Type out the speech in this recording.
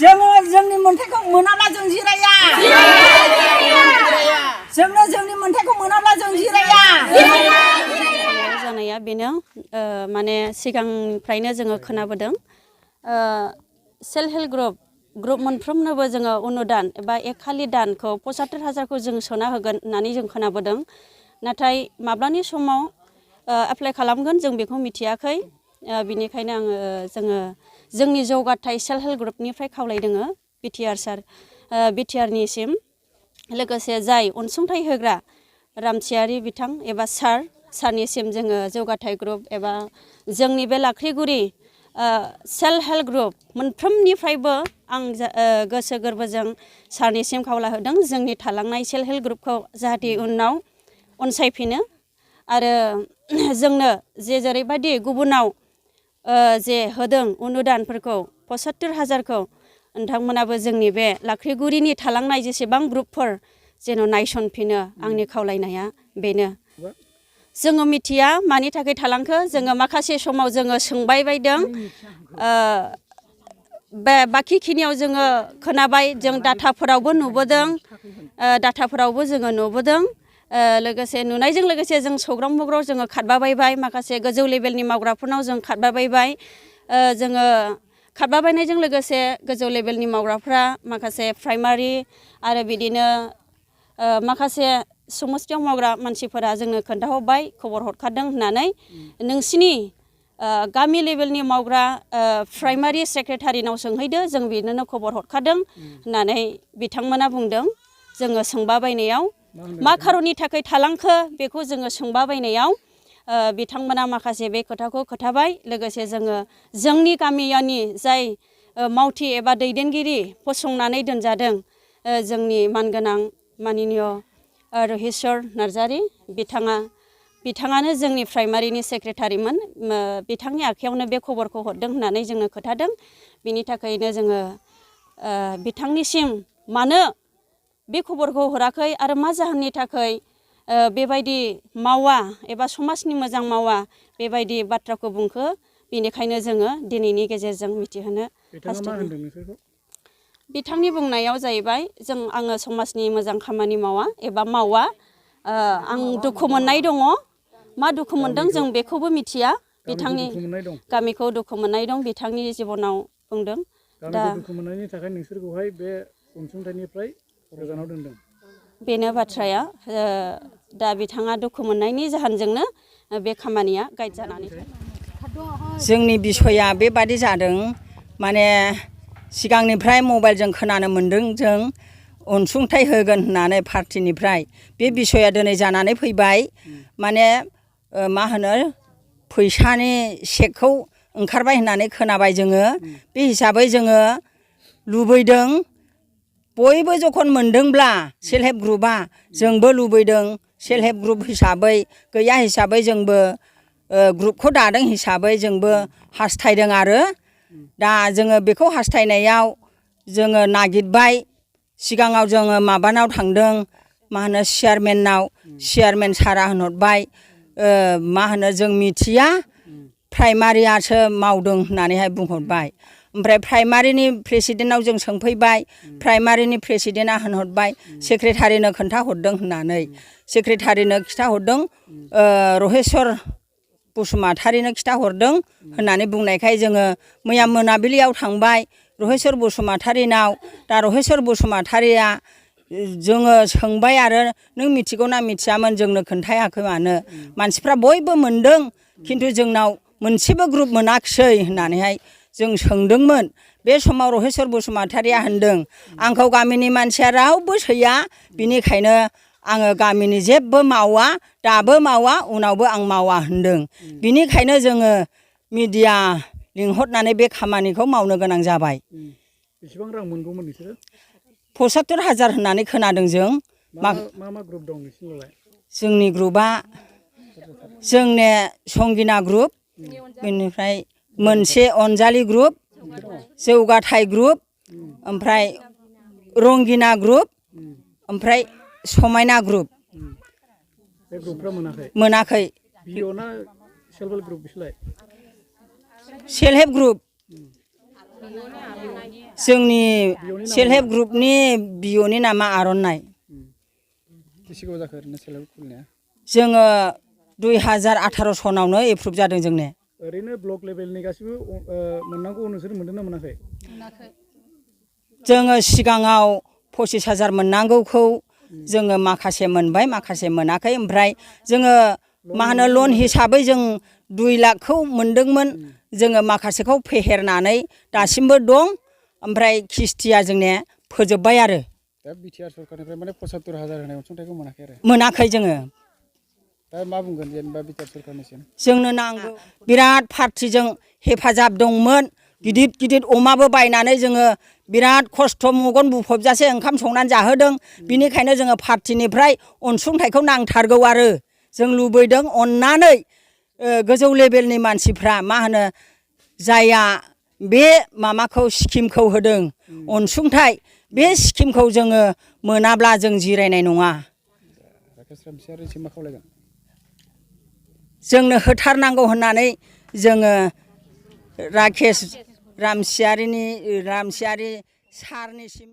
जोङो जोंनि मोन्थाइखौ मोनाब्ला जों जिराया जोंनो जोंनि मोन्थाइखौ मोनाब्ला जों जिराया जानाया बेनो माने सिगांनिफ्रायनो जोङो खोनाबोदों सेल्फ हेल्प ग्रुप मोनफ्रोमनोबो जोङो अनुदान एबा एखालि दानखौ 75,000खौ जों सोना होगोन होननानै जों खोनाबोदों नाथाय माब्लानि समाव एप्लाइ खालामगोन जों बेखौ मिथियाखै बिनिखायनो जोङो जोंनि जौगाथाय सेल्फ हेल्प ग्रुपनिफ्राय खावलायदों बिटिआरनिसिम लोगोसे जाय अनसुंथाइ होग्रा रामसियारि बिथां एबा सारनिसिम जोङो जौगाथाय ग्रुप एबा जोंनि बे लाख्रिगुरि सेल्फ हेल्प ग्रुप मोनफ्रोमनिफ्रायबो आं गोसो गोरबोजों सारनिसिम खावलायहरदों जोंनि थालांनाय सेल्फ हेल्प ग्रुपखौ जाहाथे उनाव अनसायफिनो आरो जोंनो जेरैबायदि गुबुनाव जे होदों अनुदानफोरखौ 75,000खौ नोंथांमोनाबो जोंनि बे लाख्रिगुरिनि थालांनाय जेसेबां ग्रुपफोर जेन' नायसनफिनो आंनि खावलायनाया बेनो जोङो मिथिया मानि थाखाय थालांखो जोङो माखासे समाव जोङो सोंबाय बायदों बे बाखिखिनियाव जोङो खोनाबाय जों डाटाफोरावबो नुबोदों लोगोसे नुनायजों लोगोसे जों सौग्राव मुग्राव जोङो खारबाबायबाय माखासे गोजौ लेभेलनि मावग्राफोरनाव जों खारबाबायबाय जोङो खारबाबायनायजों लोगोसे गोजौ लेभेलनि मावग्राफ्रा माखासे प्राइमारि आरो बिदिनो माखासे समस्थियाव मावग्रा मानसिफोरा जोंनो खोन्थाहरबाय खबर हरखादों होननानै नोंसिनि गामि लेभेलनि मावग्रा प्राइमारि सेक्रेटारिनाव सोंहैदो जों बिनोनो खबर हरखादों होननानै बिथांमोना बुंदों जोङो सोंबाबायनायाव मा खारननि थाखाय थालांखो बेखौ जोङो सोंबाबायनायाव बिथांमोना माखासे बे खोथाखौ खोथाबाय लोगोसे जोङो जोंनि गामियानि जाय मावथि एबा दैदेनगिरि फसंनानै दोनजादों जोंनि मानगोनां माननीय रहेस्वर नार्जारि बिथाङानो जोंनि प्राइमारिनि सेक्रेटारिमोन बिथांनि आखायावनो बे खबरखौ हरदों होननानै जोंनो खोथादों बिनि थाखायनो जोङो बिथांनिसिम मानो बे खबरखौ हराखै आरो मा जाहोननि थाखाय बेबायदि मावा एबा समाजनि मोजां मावा बेबायदि बाथ्राखौ बुंखो बेनिखायनो जोङो दिनैनि गेजेरजों मिथिहोनो हास्थायदों बिथांनि बुंनायाव जाहैबाय आङो समाजनि मोजां खामानि मावा एबा मावा आं दुखु मोननाय दङ मा दुखु मोनदों जों बेखौबो मिथिया बिथांनि गामिखौ दुखु मोननाय दं बिथांनि जिबनाव बुंदों दा दुखु मोननायनि थाखाय नोंसोरखौहाय बे अनसुंथाइनिफ्राय गोजानाव दोनदों बेनो बाथ्राया दा बिथाङा दुखु मोननायनि जाहोनजोंनो बे खामानिया गाइड जानानै जोंनि बिसया बेबादि जादों माने सिगांनिफ्राय मबाइलजों खोनानो मोन्दों जों अनसुंथाइ होगोन होननानै पार्टिनिफ्राय बे बिसया दिनै जानानै फैबाय माने मा होनो फैसानि चेकखौ ओंखारबाय होननानै खोनाबाय जोङो बे हिसाबै जोङो लुबैदों बयबो जखन मोनदोंब्ला सेल्फ हेल्प ग्रुपआ जोंबो लुबैदों सेल्फ हेल्प ग्रुप हिसाबै गैया हिसाबै जोंबो ग्रुपखौ दादों हिसाबै जोंबो हास्थायदों आरो दा जोङो बेखौ हास्थायनायाव जोङो नागिरबाय सिगाङाव जोङो माबानाव थांदों मा होनो चेयारमेन सारा होनहरबाय मा होनो जों मिथिया प्राइमारियासो मावदों होननानैहाय बुंहरबाय ओमफ्राय प्राइमारिनि प्रेसिडेन्टनाव जों सोंफैबाय प्राइमारिनि प्रेसिडेन्टआ होनहरबाय सेक्रेटारिनो खोन्थाहरदों होननानै सेक्रेटारिनो खिथाहरदों रहेस्वर बसुमतारिनो खिथाहरदों होननानै बुंनायखाय जोङो मैया मोनाबिलियाव थांबाय रहेस्वर बसुमतारिनाव दा रहेस्वर बसुमतारिया जोङो सोंबाय आरो नों मिथिगौ ना मिथियामोन जोंनो खोन्थायाखै मानो मानसिफ्रा बयबो मोनदों खिन्थु जोंनाव मोनसेबो ग्रुप मोनाखिसै होननानैहाय जों सोंदोंमोन बे समाव रहेस्वर बसुमतारिया होनदों आंखौ गामिनि मानसिया रावबो सैया बिनिखायनो आङो गामिनि जेबो मावा दाबो मावा उनावबो आं मावा होनदों बिनिखायनो जोङो मिडिया लिंहरनानै बे खामानिखौ मावनो गोनां जाबाय बेसेबां रां मोनगौमोन नोंसोरो 75,000 होननानै खोनादों जों मा ग्रुप दं नोंसिनावलाय जोंनि ग्रुपआ जोंने संगिना ग्रुप बेनिफ्राय मोनसे अनजालि ग्रुप जौगाथाय ग्रुप ओमफ्राय रंगिना ग्रुप ओमफ्राय समायना ग्रुप बे ग्रुपफ्रा मोनाखै बिअ ना सेल्फ हेल्प ग्रुप बिसोरलाय सेल्फ हेल्प ग्रुप जोंनि सेल्फ हेल्प ग्रुपनि बिअनि नामा आर'नाइ। बेसे गोबाव जाखो ओरैनो सेल्फ हेल्प खुलिनाया? जोङो 2018 सनावनो एप्रुभ जादों जोंने। ओरैनो ब्लक लेभेलनि गासिबो मोननांगौ नोंसोर मोनदोंना मोनाखै? जोङो सिगाङाव 25,000 मोननांगौखौ जोङो माखासे मोनबाय माखासे मोनाखै। ओमफ्राय जोङो मा होनो लन हिसाबै जों 2 लाखखौ मोनदोंमोन। जोङो माखासेखौ फेहेरनानै दासिमबो दं। ओमफ्राय किस्तिया जोंने फोजोब्बाय आरो। दा बिटिआर सरकारनिफ्राय माने 75,000 होनाय अनसुंथाइखौ मोनाखै आरो? मोनाखै जोङो। दा मा बुंगोन जेनेबा बिटिआर सरकारनिसिम? जोंनो नांगौ। बिराद पार्टिजों हेफाजाब दंमोन। गिदिर गिदिर अमाबो बायनानै जोङो बिराद खस्थ' मगन बुफबजासे ओंखाम संनानै जाहोदों। बिनिखायनो जोङो पार्टिनिफ्राय अनसुंथाइखौ नांथारगौ आरो। जों लुबैदों अननानै गोजौ लेभेलनि मानसिफ्रा मा होनो जायआ बे माबाखौ स्किमखौ होदों अनसुंथाइ, बे स्किमखौ जोङो मोनाब्ला जों जिरायनाय नङा। राकेश रामसियारिसिम मा खावलायगोन? जोंनो होथारनांगौ होननानै जोङो राकेश रामसियारि सारनिसिम